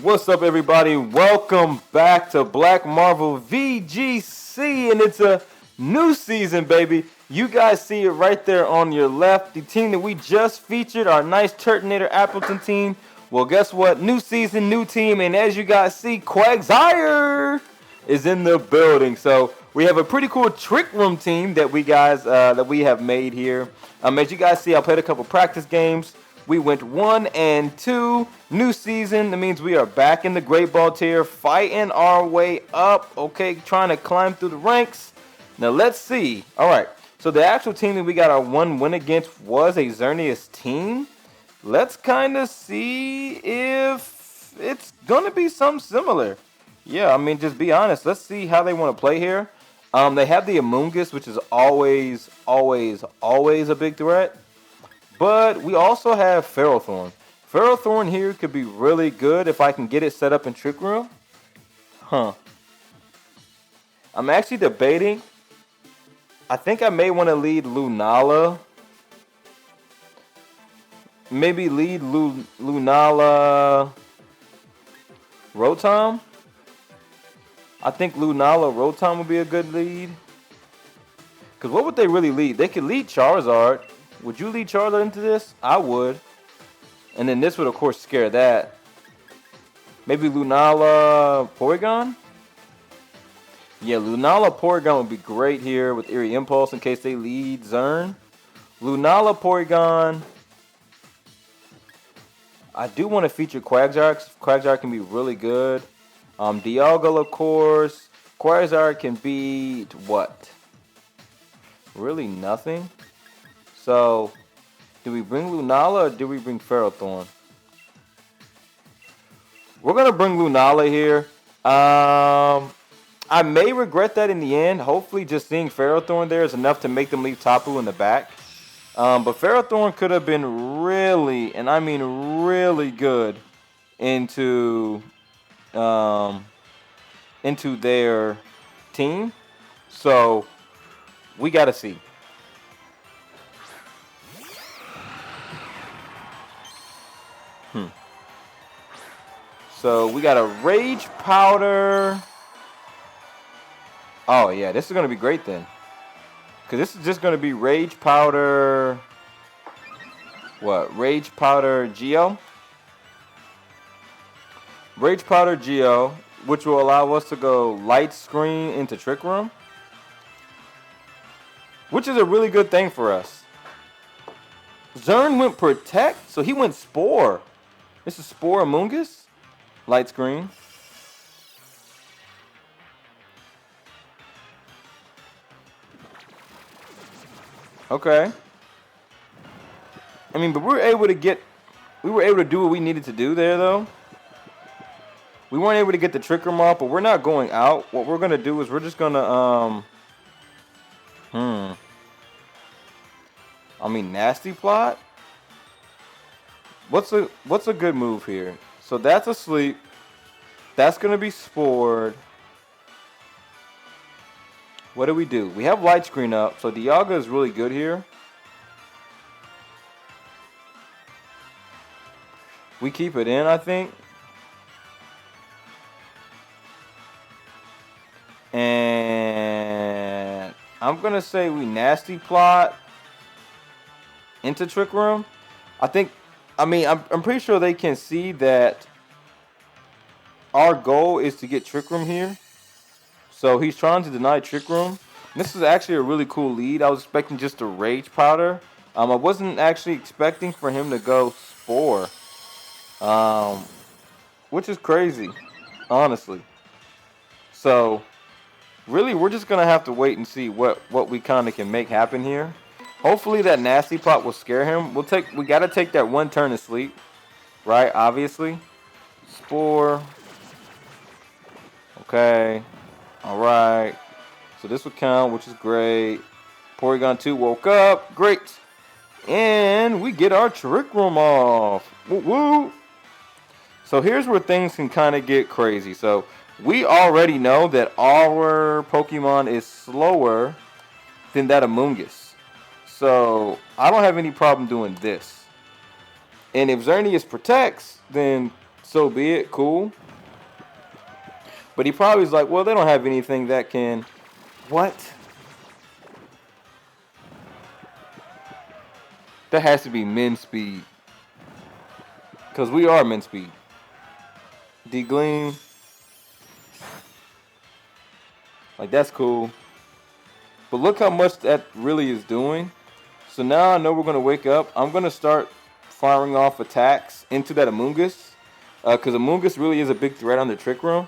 What's up, everybody? Welcome back to Black Marvel VGC, and it's a new season, baby. You guys see it right there on your left. The team that we just featured, our nice Turtonator Appleton team. Well, guess what? New season, new team, and as you guys see, QUAGSIRE is in the building. So we have a pretty cool trick room team that we have made here. As you guys see, I played a couple practice games. We went 1-2. New season. That means we are back in the Great Ball tier, fighting our way up. Okay, trying to climb through the ranks. Now let's see. All right. So the actual team that we got our one win against was a Xerneas team. Let's kind of see if it's gonna be something similar. Yeah, I mean, just be honest. Let's see how they want to play here. They have the Amoongus, which is always a big threat. But we also have Ferrothorn. Ferrothorn here could be really good if I can get it set up in Trick Room. I'm actually debating. I think I may want to lead LUNALA. Maybe lead LUNALA Rotom. I think LUNALA Rotom would be a good lead. Because what would they really lead? They could lead Charizard. Would you lead Charizard into this? I would. And then this would, of course, scare that. Maybe LUNALA Porygon? Yeah, LUNALA Porygon would be great here with Eerie Impulse in case they lead Zern. LUNALA Porygon. I do want to feature QUAGSIRE, because QUAGSIRE can be really good. Dialga, of course. QUAGSIRE can beat what? Really nothing? So, do we bring LUNALA or do we bring Ferrothorn? We're going to bring LUNALA here. I may regret that in the end. Hopefully just seeing Ferrothorn there is enough to make them leave Tapu in the back. But Ferrothorn could have been really, and I mean really good into their team. So, we got to see. So we got a Rage Powder. Oh yeah, this is gonna be great then. Cause this is just gonna be Rage Powder. What? Rage Powder Geo. Rage Powder Geo, which will allow us to go Light Screen into Trick Room. Which is a really good thing for us. Zern went Protect, so he went Spore. This is Spore Amoongus. Light Screen. Okay. I mean, but we were able to do what we needed to do there, though. We weren't able to get the Trick Room off, but we're not going out. What we're gonna do is we're just gonna I mean, Nasty Plot. What's a good move here? So that's asleep. That's going to be Spored. What do? We have Light Screen up, so Dialga is really good here. We keep it in, I think. And I'm going to say we Nasty Plot into Trick Room. I'm pretty sure they can see that our goal is to get Trick Room here. So he's trying to deny Trick Room. This is actually a really cool lead. I was expecting just a Rage Powder. I wasn't actually expecting for him to go Spore. Which is crazy, honestly. So, really, we're just going to have to wait and see what we kind of can make happen here. Hopefully that Nasty Plot will scare him. We got to take that one turn to sleep, right? Obviously. Spore. Okay. All right. So this would count, which is great. Porygon 2 woke up. Great. And we get our Trick Room off. Woo woo. So here's where things can kind of get crazy. So we already know that our Pokemon is slower than that Amoongus. So I don't have any problem doing this. And if Xerneas protects, then so be it. Cool. But he probably was like, well, they don't have anything that can... What? That has to be min speed. Because we are min speed. D-Gleam. Like, that's cool. But look how much that really is doing. So now I know we're going to wake up. I'm going to start firing off attacks into that Amoonguss. Because Amoonguss really is a big threat on the Trick Room.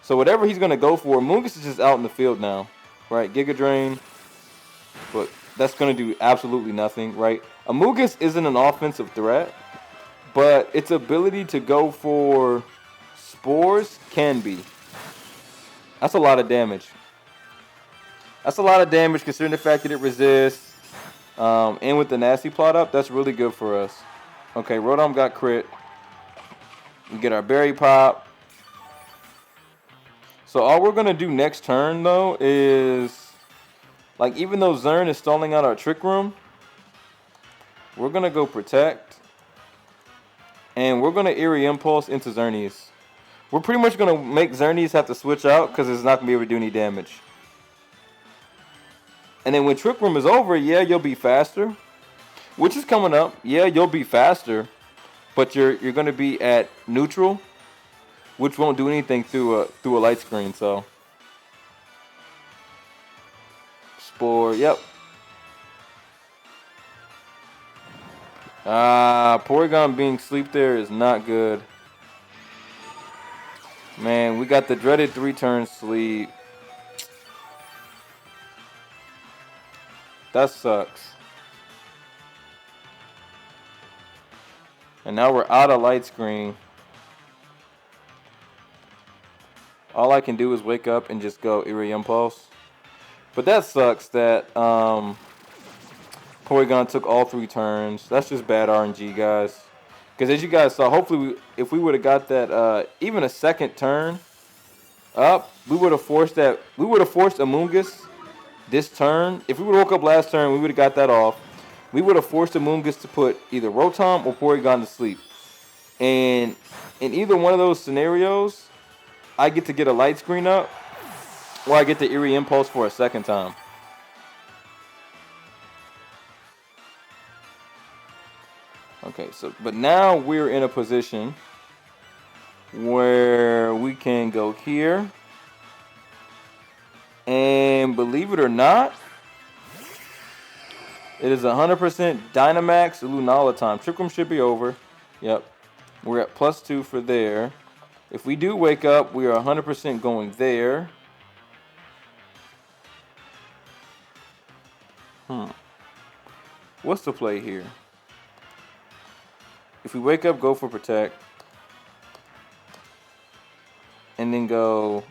So whatever he's going to go for, Amoonguss is just out in the field now. Right, Giga Drain. But that's going to do absolutely nothing, right? Amoonguss isn't an offensive threat. But its ability to go for Spores can be. That's a lot of damage. That's a lot of damage considering the fact that it resists. And with the Nasty Plot up, that's really good for us. Okay, Rotom got crit. We get our Berry Pop. So all we're going to do next turn, though, is... Like, even though Zern is stalling out our Trick Room, we're going to go Protect. And we're going to Eerie Impulse into Xerneas. We're pretty much going to make Xerneas have to switch out because it's not going to be able to do any damage. And then when Trick Room is over, yeah, you'll be faster. Which is coming up. Yeah, you'll be faster. But you're going to be at neutral. Which won't do anything through a light screen, so. Spore, yep. Porygon being sleep there is not good. Man, we got the dreaded 3-turn sleep. That sucks. And now we're out of light screen. All I can do is wake up and just go Eerie Impulse. But that sucks that Porygon took all 3 turns. That's just bad RNG, guys. Because as you guys saw, hopefully if we would have got that even a second turn up, we would have forced that. We would have forced Amoonguss this turn. If we would have woke up last turn, we would have got that off. We would have forced Amoonguss to put either Rotom or Porygon to sleep. And in either one of those scenarios, I get to get a light screen up, or I get the Eerie Impulse for a second time. Okay, so, but now we're in a position where we can go here. And believe it or not, it is 100% Dynamax Lunala time. Trick Room should be over. Yep. We're at +2 for there. If we do wake up, we are 100% going there. What's the play here? If we wake up, go for Protect. And then go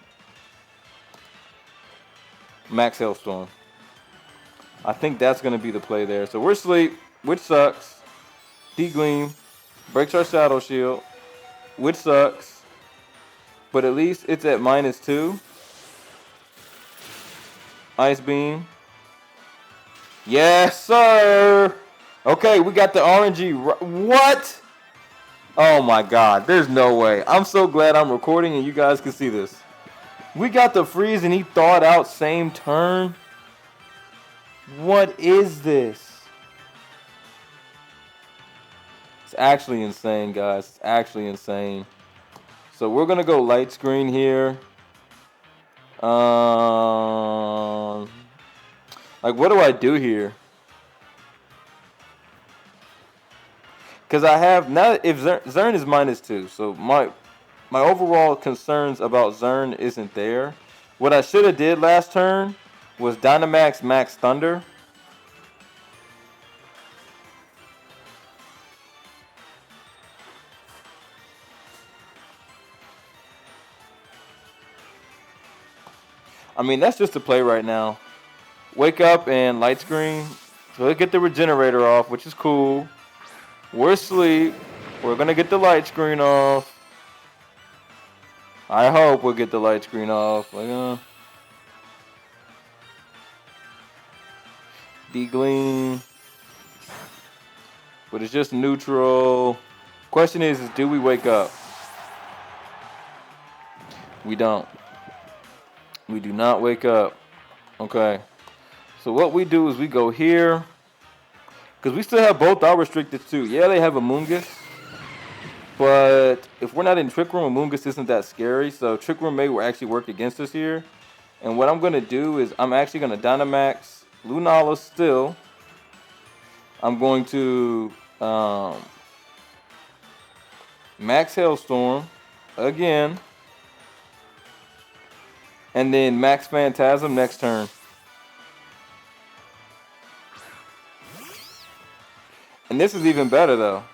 Max Hailstorm. I think that's going to be the play there. So we're asleep, which sucks. D-Gleam breaks our Shadow Shield, which sucks. But at least it's at -2. Ice Beam. Yes, sir. Okay, we got the RNG. What? Oh, my God. There's no way. I'm so glad I'm recording and you guys can see this. We got the freeze and he thawed out same turn. What is this? It's actually insane, guys. It's actually insane. So we're going to go light screen here. Like, what do I do here? Because I have, now if Zern is -2, so my overall concerns about Zern isn't there. What I should have did last turn was Dynamax Max Thunder. I mean, that's just a play right now. Wake up and light screen. So we'll get the regenerator off, which is cool. We're asleep. We're going to get the light screen off. I hope we'll get the light screen off. D-Gleam. But it's just neutral. Question is do we wake up? We don't. We do not wake up. Okay. So what we do is we go here. Because we still have both our restricted too. Yeah, they have Amoonguss. But if we're not in Trick Room, Amoonguss isn't that scary. So Trick Room may actually work against us here. And what I'm going to do is I'm actually going to Dynamax Lunala still. I'm going to Max Hailstorm again. And then Max Phantasm next turn. And this is even better though.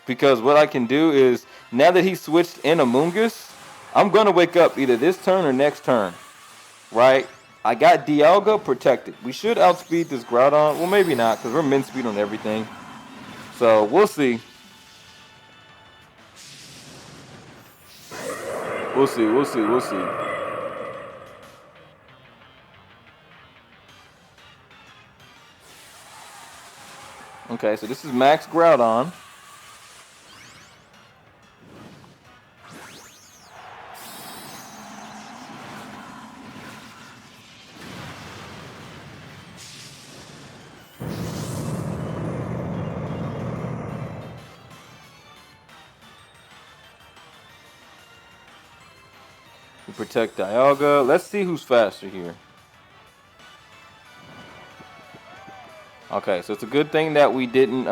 Because what I can do is, now that he switched in Amoonguss, I'm going to wake up either this turn or next turn. Right? I got Dialga protected. We should outspeed this Groudon. Well, maybe not, because we're min speed on everything. So, we'll see. We'll see, we'll see, we'll see. Okay, so this is Max Groudon. We protect Dialga. Let's see who's faster here. Okay, so it's a good thing that we didn't,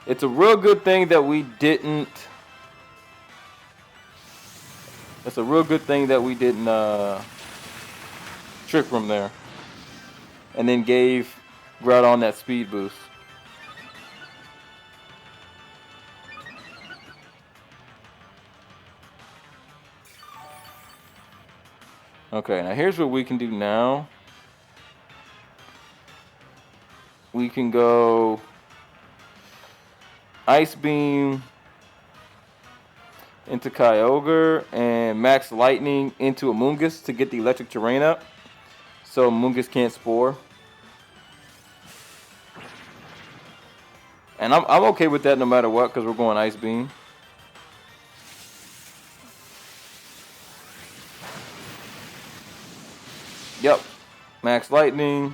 it's a real good thing that we didn't, it's a real good thing that we didn't, Trick Room there. And then gave Groudon that speed boost. Okay, now here's what we can do now. We can go Ice Beam into Kyogre and Max Lightning into Amoonguss to get the electric terrain up so Amoonguss can't Spore. And I'm okay with that no matter what because we're going Ice Beam. Yep, Max Lightning.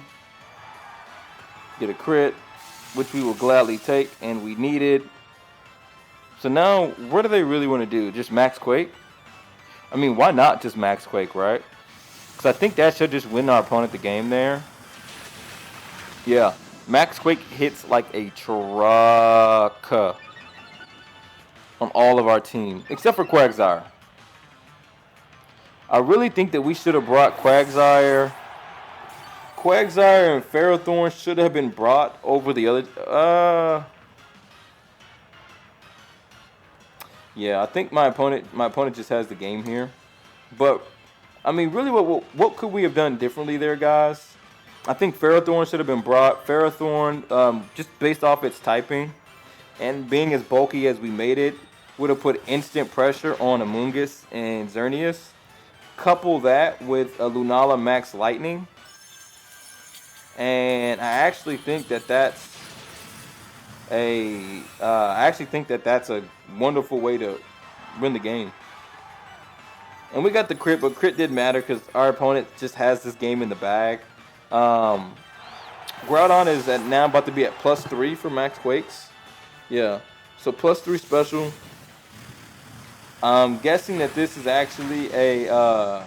Get a crit, which we will gladly take, and we need it. So now, what do they really want to do? Just Max Quake? I mean, why not just Max Quake, right? Because I think that should just win our opponent the game there. Yeah, Max Quake hits like a truck on all of our team, except for QUAGSIRE. I really think that we should have brought QUAGSIRE. QUAGSIRE and Ferrothorn should have been brought over the other. Yeah, I think my opponent just has the game here. But I mean, really, what could we have done differently there, guys? I think Ferrothorn should have been brought. Ferrothorn, just based off its typing and being as bulky as we made it, would have put instant pressure on Amoonguss and Xerneas. Couple that with a Lunala Max Lightning. And I actually think that that's a wonderful way to win the game. And we got the crit, but crit didn't matter because our opponent just has this game in the bag. Groudon is now about to be at +3 for Max Quakes. Yeah, so +3 special. I'm guessing that this is actually a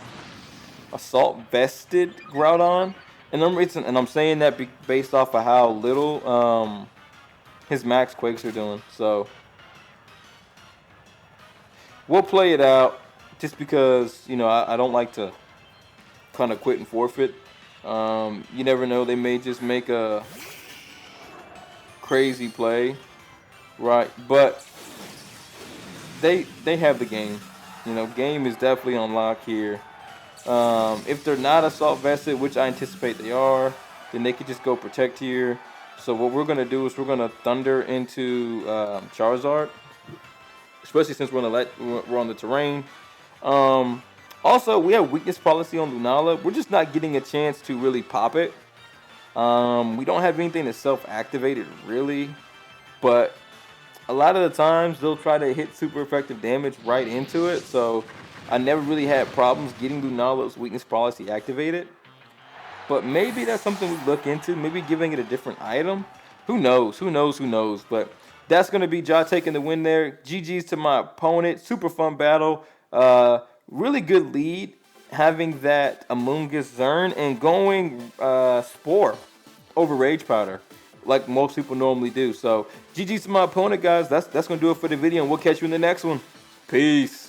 Assault Vested Groudon. And I'm saying that based off of how little his Max Quakes are doing. So we'll play it out just because, you know, I don't like to kind of quit and forfeit. You never know, they may just make a crazy play, right? But they have the game. You know, game is definitely on lock here. If they're not Assault Vested, which I anticipate they are, then they could just go Protect here. So what we're going to do is we're going to Thunder into Charizard, especially since we're on the terrain. Also, we have weakness policy on Lunala. We're just not getting a chance to really pop it. We don't have anything that's self-activated, really. But a lot of the times they'll try to hit super effective damage right into it. So I never really had problems getting Lunala's weakness policy activated. But maybe that's something we look into. Maybe giving it a different item. Who knows? Who knows? Who knows? But that's going to be Ja taking the win there. GG's to my opponent. Super fun battle. Really good lead. Having that Among Us Zern and going Spore over Rage Powder like most people normally do. So GG's to my opponent, guys. That's going to do it for the video, and we'll catch you in the next one. Peace.